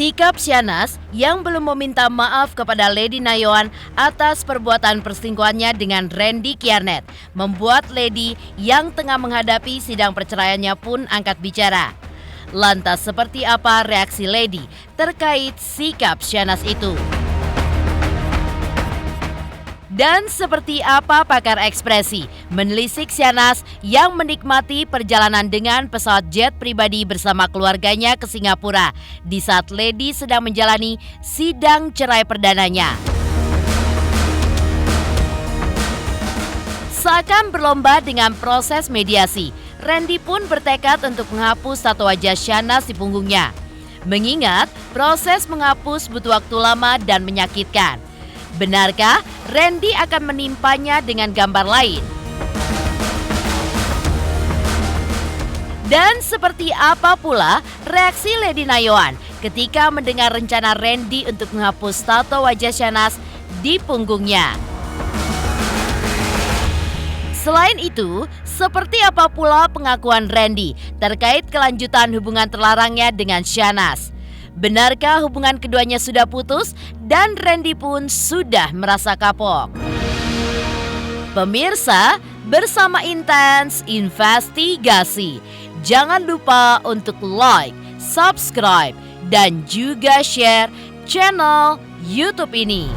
Sikap Syahnaz yang belum meminta maaf kepada Lady Nayoan atas perbuatan perselingkuhannya dengan Randy Kiarnet membuat Lady yang tengah menghadapi sidang perceraiannya pun angkat bicara. Lantas seperti apa reaksi Lady terkait sikap Syahnaz itu? Dan seperti apa pakar ekspresi menelisik Syahnaz yang menikmati perjalanan dengan pesawat jet pribadi bersama keluarganya ke Singapura di saat Lady sedang menjalani sidang cerai perdananya. Seakan berlomba dengan proses mediasi, Randy pun bertekad untuk menghapus tato wajah Syahnaz di punggungnya. Mengingat proses menghapus butuh waktu lama dan menyakitkan. Benarkah Randy akan menimpanya dengan gambar lain? Dan seperti apa pula reaksi Lady Nayoan ketika mendengar rencana Randy untuk menghapus tato wajah Syahnaz di punggungnya? Selain itu, seperti apa pula pengakuan Randy terkait kelanjutan hubungan terlarangnya dengan Syahnaz? Benarkah hubungan keduanya sudah putus dan Randy pun sudah merasa kapok? Pemirsa, bersama Intens Investigasi, jangan lupa untuk like, subscribe, dan juga share channel YouTube ini.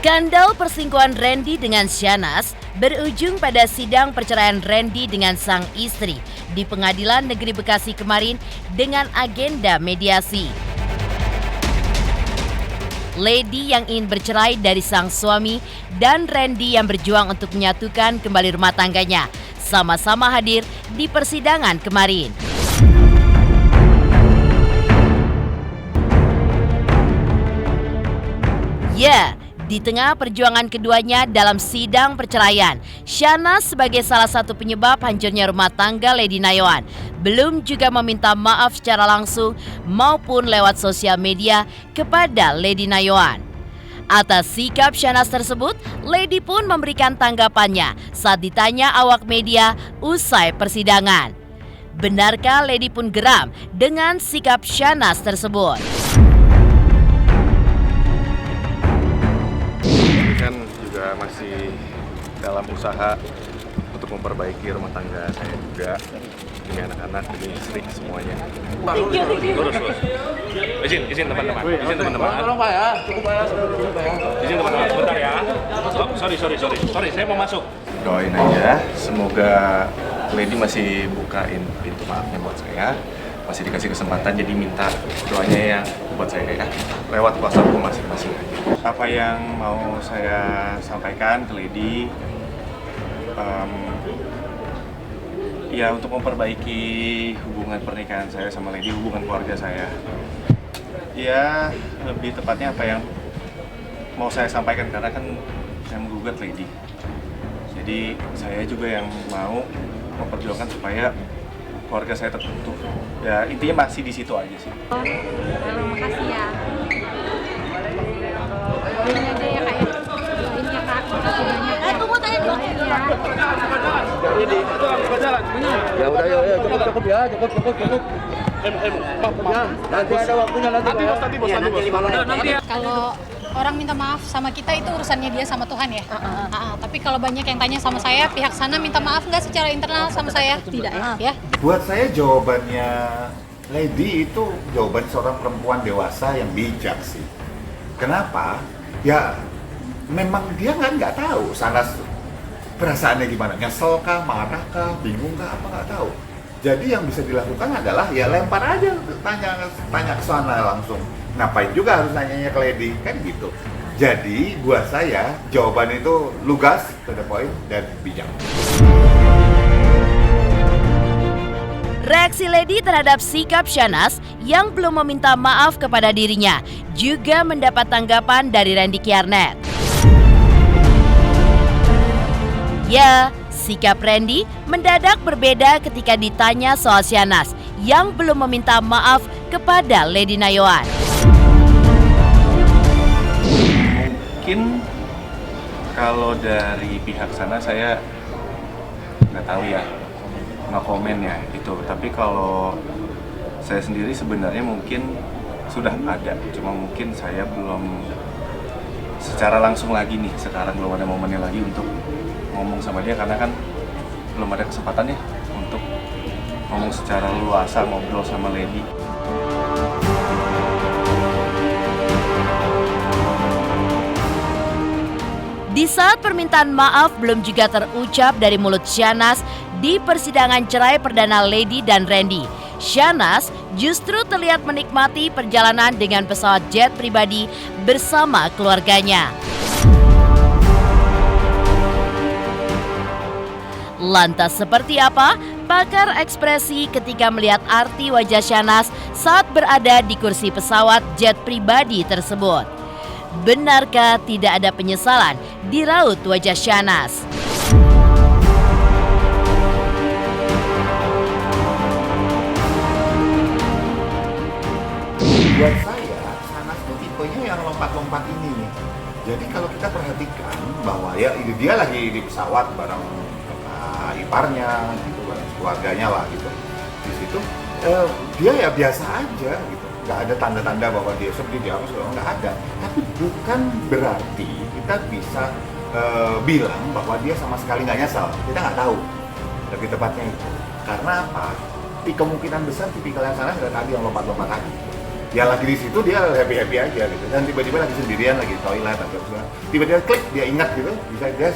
Skandal perselingkuhan Randy dengan Syahnaz berujung pada sidang perceraian Randy dengan sang istri di Pengadilan Negeri Bekasi kemarin dengan agenda mediasi. Lady yang ingin bercerai dari sang suami dan Randy yang berjuang untuk menyatukan kembali rumah tangganya sama-sama hadir di persidangan kemarin. Ya, di tengah perjuangan keduanya dalam sidang perceraian, Syahnaz sebagai salah satu penyebab hancurnya rumah tangga Lady Nayoan belum juga meminta maaf secara langsung maupun lewat sosial media kepada Lady Nayoan. Atas sikap Syahnaz tersebut, Lady pun memberikan tanggapannya saat ditanya awak media usai persidangan. Benarkah Lady pun geram dengan sikap Syahnaz tersebut? Kan juga masih dalam usaha untuk memperbaiki rumah tangga saya juga demi anak-anak, demi istri semuanya. Lurus. Izin teman-teman. Tolong Pak ya, cukup Pak ya. Izin teman-teman, sebentar ya. Oh, sorry, saya mau masuk. Doain aja, semoga Lady masih bukain pintu maafnya buat saya. Masih dikasih kesempatan, jadi minta doanya yang buat saya ya, lewat kuasa hukum masing-masing aja. Apa yang mau saya sampaikan ke Lady, ya untuk memperbaiki hubungan pernikahan saya sama Lady, hubungan keluarga saya. Ya lebih tepatnya apa yang mau saya sampaikan, karena kan saya menggugat Lady. Jadi saya juga yang mau memperjuangkan supaya keluarga saya tertutup. Ya intinya masih di situ aja sih. Halo, makasih ya. Doain aja ya Kak ya. Doain ya Kak. Makasih banyak ya. Tunggu tanya dulu ya. Ya udah ya, cukup ya, cukup. Maaf. Nanti ada waktunya nanti bos. Nanti kalau orang minta maaf sama kita itu urusannya dia sama Tuhan ya. Tapi kalau banyak yang tanya sama saya, pihak sana minta maaf nggak secara internal sama saya? Tidak ya. Buat saya jawabannya Lady itu jawaban seorang perempuan dewasa yang bijak sih. Kenapa? Ya memang dia nggak tahu Syahnaz perasaannya gimana, nyesel kah, marah kah, bingung kah, apa nggak tahu. Jadi yang bisa dilakukan adalah ya lempar aja, tanya ke sana langsung. Ngapain juga harus nanyanya ke Lady, kan gitu. Jadi buat saya jawaban itu lugas, to the point, dan bijak. Reaksi Lady terhadap sikap Syahnaz yang belum meminta maaf kepada dirinya juga mendapat tanggapan dari Randy Kiernet. Ya, sikap Randy mendadak berbeda ketika ditanya soal Syahnaz yang belum meminta maaf kepada Lady Nayoan. Mungkin kalau dari pihak sana saya nggak tahu ya, nggak komen ya itu. Tapi kalau saya sendiri sebenarnya mungkin sudah ada, cuma mungkin saya belum secara langsung lagi nih, sekarang belum ada momennya lagi untuk ngomong sama dia karena kan belum ada kesempatan ya untuk ngomong secara luasa, ngobrol sama Lady. Di saat permintaan maaf belum juga terucap dari mulut Syahnaz di persidangan cerai perdana Lady dan Randy, Syahnaz justru terlihat menikmati perjalanan dengan pesawat jet pribadi bersama keluarganya. Lantas seperti apa pakar ekspresi ketika melihat arti wajah Syahnaz saat berada di kursi pesawat jet pribadi tersebut? Benarkah tidak ada penyesalan di raut wajah Syahnaz? Buat saya, Syahnaz tuh tipenya yang lompat-lompat ini. Jadi kalau kita perhatikan bahwa ya dia lagi di pesawat bareng iparnya, gitu, bareng keluarganya lah gitu. Di situ dia ya biasa aja gitu. Nggak ada tanda-tanda bahwa dia sedih, dia apa segala, nggak ada. Tapi bukan berarti kita bisa bilang bahwa dia sama sekali nggak nyesal. Kita nggak tahu, lebih tepatnya itu. Karena apa? Di kemungkinan besar tipikalnya sana sudah tadi yang lompat-lompat tadi. Dia lagi di situ, dia happy-happy aja gitu. Dan tiba-tiba lagi sendirian, lagi di toilet atau segala. Tiba-tiba klik, dia ingat gitu, bisa dia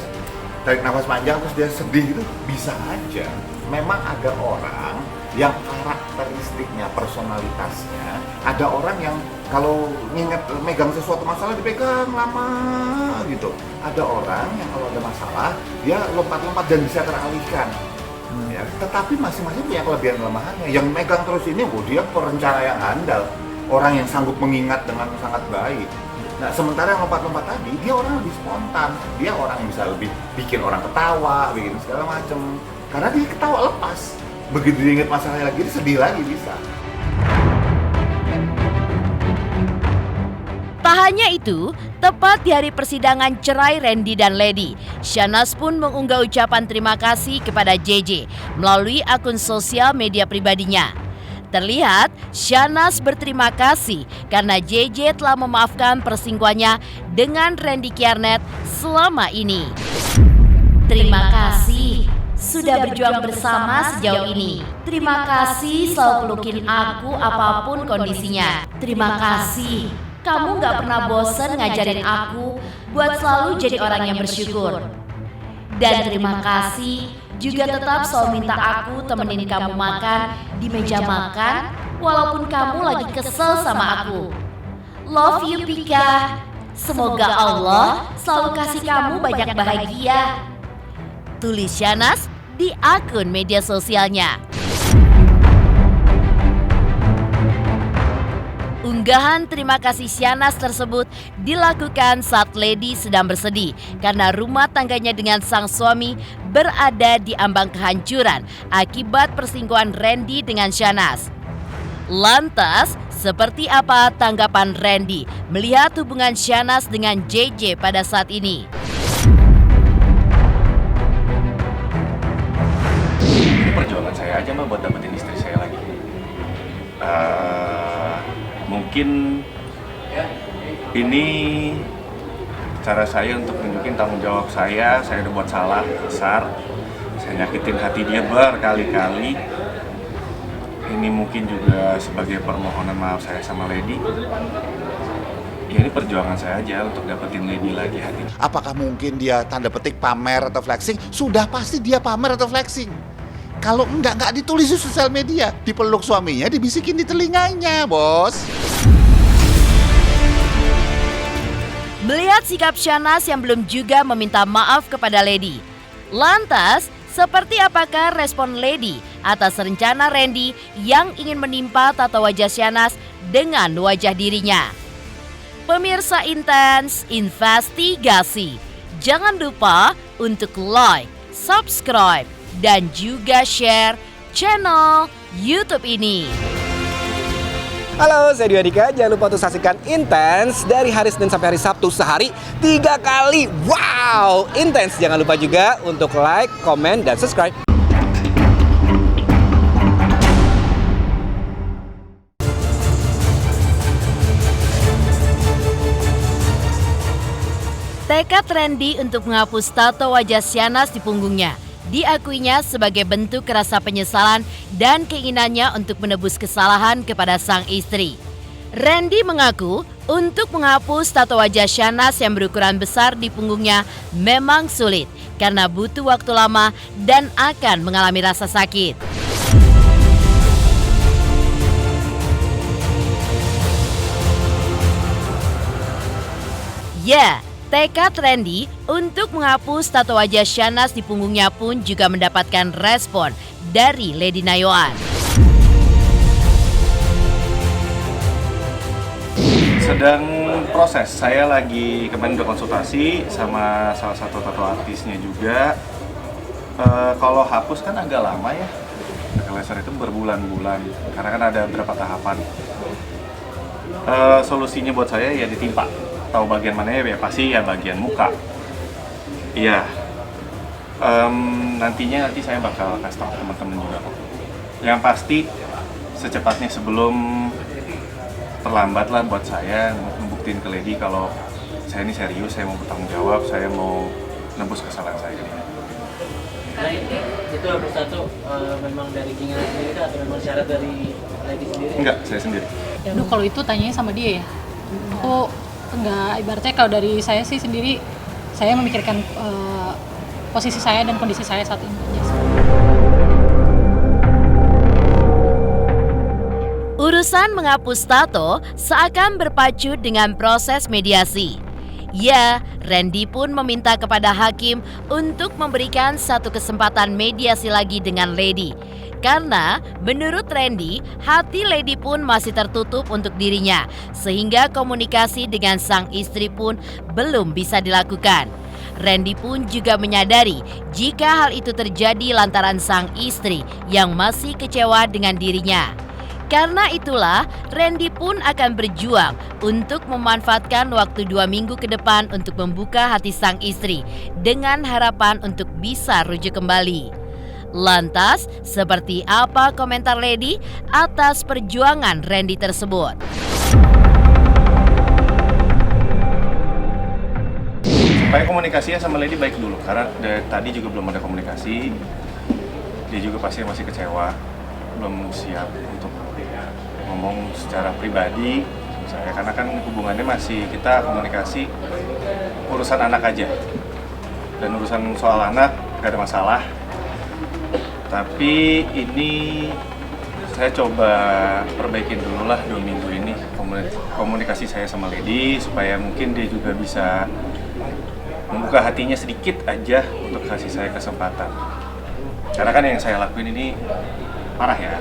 tarik nafas panjang terus dia sedih gitu, bisa aja. Memang ada orang yang karakteristiknya, personalitasnya, ada orang yang kalau nginget megang sesuatu masalah dipegang lama gitu. Ada orang yang kalau ada masalah dia lompat-lompat dan bisa teralihkan. Ya, tetapi masing-masing punya kelebihan kelemahannya. Yang megang terus ini, dia perencana yang handal, orang yang sanggup mengingat dengan sangat baik. Nah, sementara yang lompat-lompat tadi, dia orang lebih spontan, dia orang yang bisa lebih bikin orang ketawa, bikin segala macem. Karena dia ketawa lepas. Begitu diingat masalahnya lagi, dia sedih lagi bisa. Tak hanya itu, tepat di hari persidangan cerai Randy dan Lady, Syahnaz pun mengunggah ucapan terima kasih kepada JJ melalui akun sosial media pribadinya. Terlihat Syahnaz berterima kasih karena JJ telah memaafkan perselingkuhannya dengan Randy Kiernet selama ini. Terima kasih sudah berjuang bersama sejauh ini. Terima kasih selalu pelukin aku apapun kondisinya. Terima kasih. Kamu gak pernah bosan ngajarin aku buat selalu jadi orang yang bersyukur. Dan terima kasih juga tetap selalu minta aku temenin kamu makan di meja makan walaupun kamu lagi kesel sama aku. Love you Pika. Semoga Allah selalu kasih kamu banyak bahagia. Tulis Syahnaz di akun media sosialnya. Unggahan terima kasih Syahnaz tersebut dilakukan saat Lady sedang bersedih karena rumah tangganya dengan sang suami berada di ambang kehancuran akibat perselingkuhan Randy dengan Syahnaz. Lantas, seperti apa tanggapan Randy melihat hubungan Syahnaz dengan JJ pada saat ini? Ini perjuangan saya aja Mbak buat dapetin istri saya lagi. Mungkin ini cara saya untuk nunjukin tanggung jawab saya udah buat salah besar, saya nyakitin hati dia berkali-kali. Ini mungkin juga sebagai permohonan maaf saya sama Lady. Ya ini perjuangan saya aja untuk dapetin Lady lagi hati. Apakah mungkin dia tanda petik pamer atau flexing? Sudah pasti dia pamer atau flexing. Kalau nggak ditulis di sosial media, dipeluk suaminya, dibisikin di telinganya, bos. Melihat sikap Syahnaz yang belum juga meminta maaf kepada Lady, lantas Seperti apakah respon Lady atas rencana Randy yang ingin menimpa tato wajah Syahnaz dengan wajah dirinya? Pemirsa Intens Investigasi, jangan lupa untuk like, subscribe, dan juga share channel YouTube ini. Halo, saya Dwi Adika. Jangan lupa untuk saksikan Intens dari hari Senin sampai hari Sabtu sehari 3 kali. Wow, Intens. Jangan lupa juga untuk like, komen, dan subscribe. Tekad Randy untuk menghapus tato wajah Syahnaz di punggungnya diakuinya sebagai bentuk rasa penyesalan dan keinginannya untuk menebus kesalahan kepada sang istri. Randy mengaku untuk menghapus tato wajah Syahnaz yang berukuran besar di punggungnya memang sulit karena butuh waktu lama dan akan mengalami rasa sakit. Ya, tekad Randy untuk menghapus tato wajah Syahnaz di punggungnya pun juga mendapatkan respon dari Lady Nayoan. Sedang proses, saya lagi kemarin udah konsultasi sama salah satu tato artisnya juga. Kalau hapus kan agak lama ya, laser itu berbulan-bulan karena kan ada beberapa tahapan. Solusinya buat saya ya ditimpa. Tahu bagian mana ya pasti ya bagian muka. Iya. Nanti saya bakal kasih tahu teman-teman juga kok. Yang pasti secepatnya sebelum terlambat lah buat saya membuktiin ke Lady kalau saya ini serius, saya mau bertanggung jawab, saya mau nebus kesalahan saya. Nah itu hapus tato memang dari keinginan sendiri atau memang syarat dari Lady sendiri? Enggak, saya sendiri. Aduh, kalau itu tanyanya sama dia ya. Aku enggak, ibaratnya kalau dari saya sih sendiri, saya memikirkan posisi saya dan kondisi saya saat ini. Urusan menghapus tato seakan berpacu dengan proses mediasi. Ya, Randy pun meminta kepada hakim untuk memberikan satu kesempatan mediasi lagi dengan Lady. Karena menurut Randy, hati Lady pun masih tertutup untuk dirinya, sehingga komunikasi dengan sang istri pun belum bisa dilakukan. Randy pun juga menyadari jika hal itu terjadi lantaran sang istri yang masih kecewa dengan dirinya. Karena itulah, Randy pun akan berjuang untuk memanfaatkan waktu 2 minggu ke depan untuk membuka hati sang istri dengan harapan untuk bisa rujuk kembali. Lantas, seperti apa komentar Lady atas perjuangan Randy tersebut? Supaya komunikasinya sama Lady baik dulu, karena tadi juga belum ada komunikasi. Dia juga pasti masih kecewa, belum siap untuk ngomong secara pribadi sama saya, karena kan hubungannya masih kita komunikasi urusan anak aja. Dan urusan soal anak gak ada masalah. Tapi ini saya coba perbaikin dulu lah 2 minggu ini komunikasi saya sama Lady, supaya mungkin dia juga bisa membuka hatinya sedikit aja untuk kasih saya kesempatan. Karena kan yang saya lakuin ini parah ya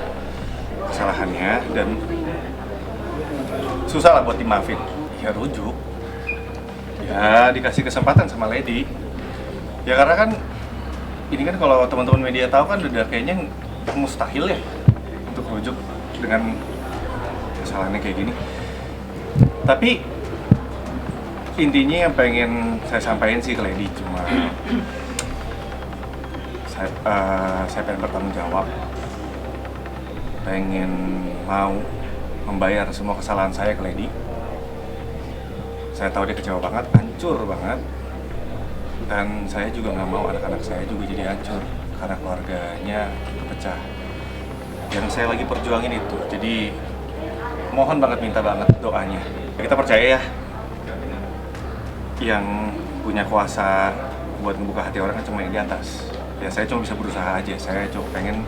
kesalahannya, dan susah lah buat dimaafin. Ya rujuk, ya dikasih kesempatan sama Lady. Ya karena kan ini kan kalau teman-teman media tahu kan udah kayaknya mustahil ya untuk rujuk dengan kesalahannya kayak gini. Tapi intinya yang pengen saya sampaikan sih ke Lady cuma saya pengen bertanggung jawab, pengen mau membayar semua kesalahan saya ke Lady. Saya tahu dia kecewa banget, hancur banget. Dan saya juga nggak mau anak-anak saya juga jadi hancur karena keluarganya pecah. Yang saya lagi perjuangin itu. Jadi mohon banget, minta banget doanya. Kita percaya ya, yang punya kuasa buat membuka hati orang kan cuma yang di atas. Ya saya cuma bisa berusaha aja. Saya cuma pengen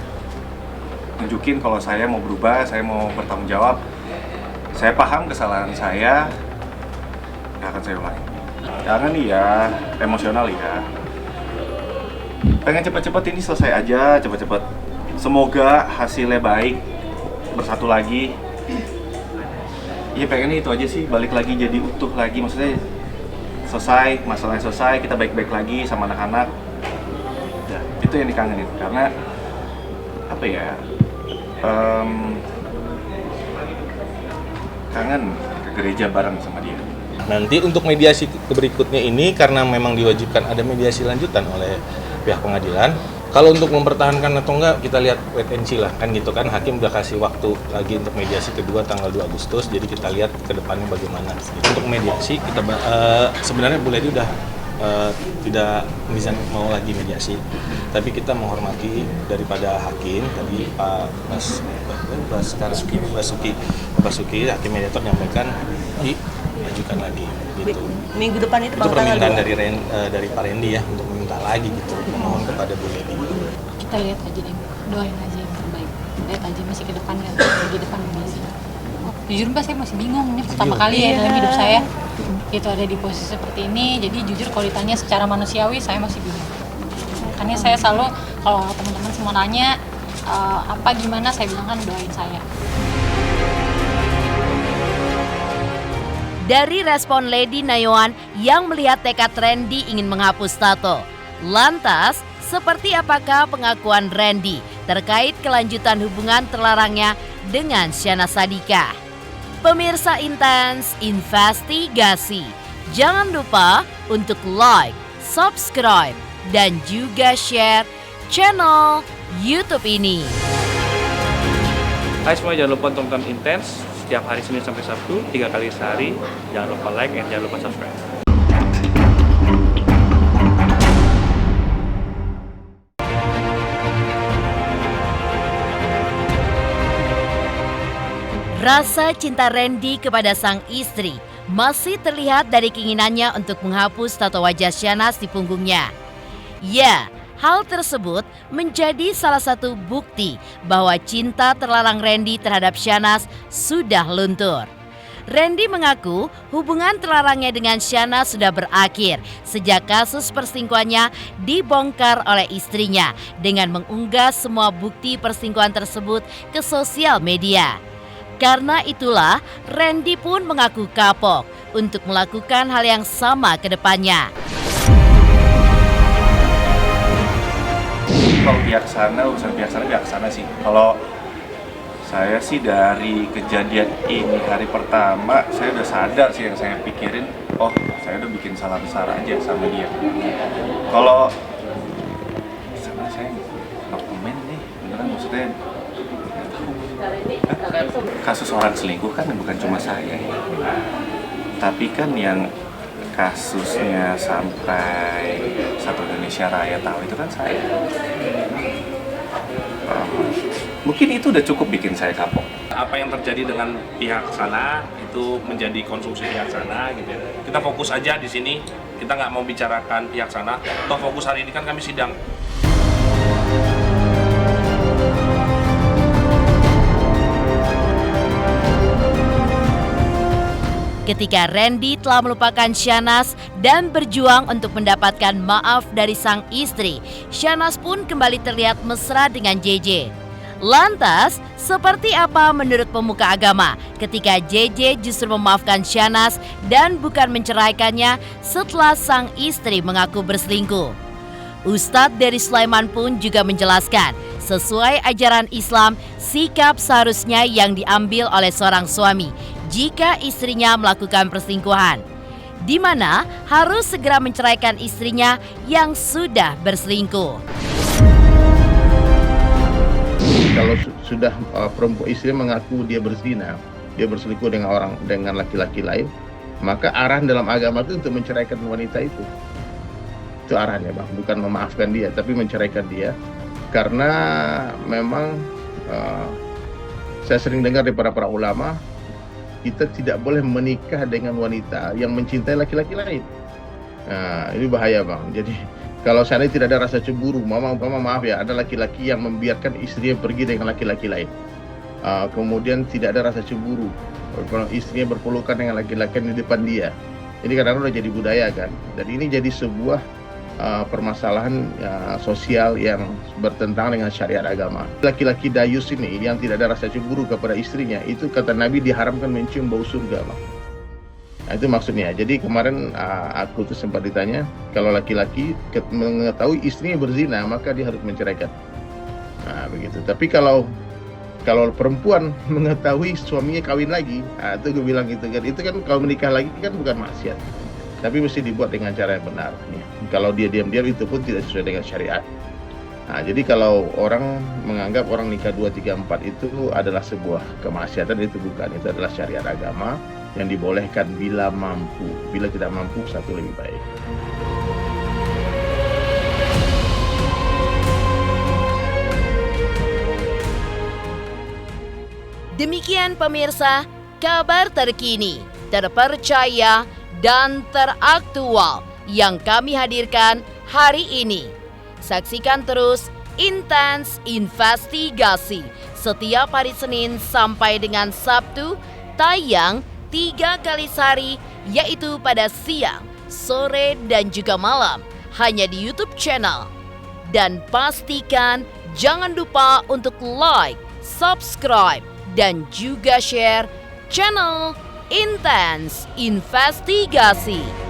nunjukin kalau saya mau berubah, saya mau bertanggung jawab. Saya paham kesalahan saya, nggak akan saya ulangi. Jangan nih ya, emosional ya. pengen cepet-cepet ini selesai aja, cepet-cepet. Semoga hasilnya baik, bersatu lagi. Iya pengennya itu aja sih, balik lagi jadi utuh lagi, maksudnya selesai, masalahnya selesai, kita baik-baik lagi sama anak-anak. Ya, itu yang dikangenin, karena apa ya, kangen ke gereja bareng sama dia. Nanti untuk mediasi berikutnya ini karena memang diwajibkan ada mediasi lanjutan oleh pihak pengadilan. Kalau untuk mempertahankan atau enggak kita lihat wait and see lah kan gitu kan. Hakim udah kasih waktu lagi untuk mediasi kedua tanggal 2 Agustus. Jadi kita lihat ke depannya bagaimana. Untuk mediasi kita sebenarnya Bu Lady udah tidak bisa mau lagi mediasi. Tapi kita menghormati daripada hakim tadi Pak Basuki hakim mediator menyampaikan diajukan lagi gitu. Minggu depan itu permintaan dari Pak Randy ya untuk meminta lagi gitu, memohon kepada Bu Lady. Kita lihat aja deh, doain aja yang terbaik. Lihat aja masih ke depan kan, di depan begini. Jujur Mbak, saya masih bingung, ini pertama kali ya dalam hidup saya itu ada di posisi seperti ini. Jadi jujur kalau ditanya secara manusiawi saya masih bingung. Makanya saya selalu kalau teman-teman semua nanya apa gimana, saya bilang kan doain saya. Dari respon Lady Nayoan yang melihat tekad Randy ingin menghapus tato. Lantas, seperti apakah pengakuan Randy terkait kelanjutan hubungan terlarangnya dengan Syahnaz Sadiqah? Pemirsa Intens Investigasi, jangan lupa untuk like, subscribe, dan juga share channel YouTube ini. Hai semua, jangan lupa tonton Intens setiap hari Senin sampai Sabtu 3 kali sehari. Jangan lupa like dan jangan lupa subscribe. Rasa cinta Randy kepada sang istri masih terlihat dari keinginannya untuk menghapus tato wajah Syahnaz di punggungnya. Ya, hal tersebut menjadi salah satu bukti bahwa cinta terlarang Randy terhadap Syahnaz sudah luntur. Randy mengaku hubungan terlarangnya dengan Syahnaz sudah berakhir sejak kasus perselingkuhannya dibongkar oleh istrinya dengan mengunggah semua bukti perselingkuhan tersebut ke sosial media. Karena itulah Randy pun mengaku kapok untuk melakukan hal yang sama ke depannya. Kalau pihak sana, urusan pihak sana sih. Kalau saya sih dari kejadian ini hari pertama, saya udah sadar sih yang saya pikirin, oh saya udah bikin salah besar aja sama dia. Kalau sama saya nggak komen nih, beneran maksudnya kasus orang selingkuh kan bukan cuma saya ya. Tapi kan yang kasusnya sampai satu Indonesia Raya tahu itu kan saya. Mungkin itu udah cukup bikin saya kapok. Apa yang terjadi dengan pihak sana itu menjadi konsumsi pihak sana gitu ya. Kita fokus aja di sini. Kita nggak mau bicarakan pihak sana. Toh fokus hari ini kan kami sidang. Ketika Randy telah melupakan Syahnaz dan berjuang untuk mendapatkan maaf dari sang istri, Syahnaz pun kembali terlihat mesra dengan JJ. Lantas, seperti apa menurut pemuka agama ketika JJ justru memaafkan Syahnaz dan bukan menceraikannya setelah sang istri mengaku berselingkuh? Ustadz Dery Sulaiman pun juga menjelaskan, sesuai ajaran Islam, sikap seharusnya yang diambil oleh seorang suami jika istrinya melakukan perselingkuhan, di mana harus segera menceraikan istrinya yang sudah berselingkuh. Kalau sudah perempuan istri mengaku dia berzina, dia berselingkuh dengan laki-laki lain, maka arahan dalam agama itu untuk menceraikan wanita itu. Itu arahannya Bang, bukan memaafkan dia, tapi menceraikan dia. Karena memang saya sering dengar dari para ulama, kita tidak boleh menikah dengan wanita yang mencintai laki-laki lain. Nah, ini bahaya Bang. Jadi kalau seandainya tidak ada rasa cemburu, mama maaf ya, ada laki-laki yang membiarkan istrinya pergi dengan laki-laki lain. Kemudian tidak ada rasa cemburu, kalau istrinya berpelukan dengan laki-laki di depan dia. Ini kadang-kadang udah jadi budaya kan. Dan ini jadi sebuah permasalahan sosial yang bertentangan dengan syariat agama. Laki-laki dayus ini yang tidak ada rasa cemburu kepada istrinya, itu kata Nabi diharamkan mencium bau surga, Bang. Nah, itu maksudnya. Jadi kemarin aku tuh sempat ditanya, kalau laki-laki mengetahui istrinya berzina, maka dia harus menceraikan. Nah, begitu. Tapi kalau perempuan mengetahui suaminya kawin lagi, itu gue bilang gitu kan, itu kan kalau menikah lagi kan bukan maksiat, tapi mesti dibuat dengan cara yang benar. Kalau dia diam-diam itu pun tidak sesuai dengan syariat. Nah, jadi kalau orang menganggap orang nikah 2, 3, 4 itu adalah sebuah kemaksiatan, itu bukan. Itu adalah syariat agama yang dibolehkan bila mampu. Bila tidak mampu, satu lebih baik. Demikian pemirsa, kabar terkini, terpercaya, dan teraktual yang kami hadirkan hari ini. Saksikan terus Intens Investigasi setiap hari Senin sampai dengan Sabtu, tayang 3 kali sehari, yaitu pada siang, sore, dan juga malam, hanya di YouTube channel. Dan pastikan jangan lupa untuk like, subscribe, dan juga share channel Intens Investigasi.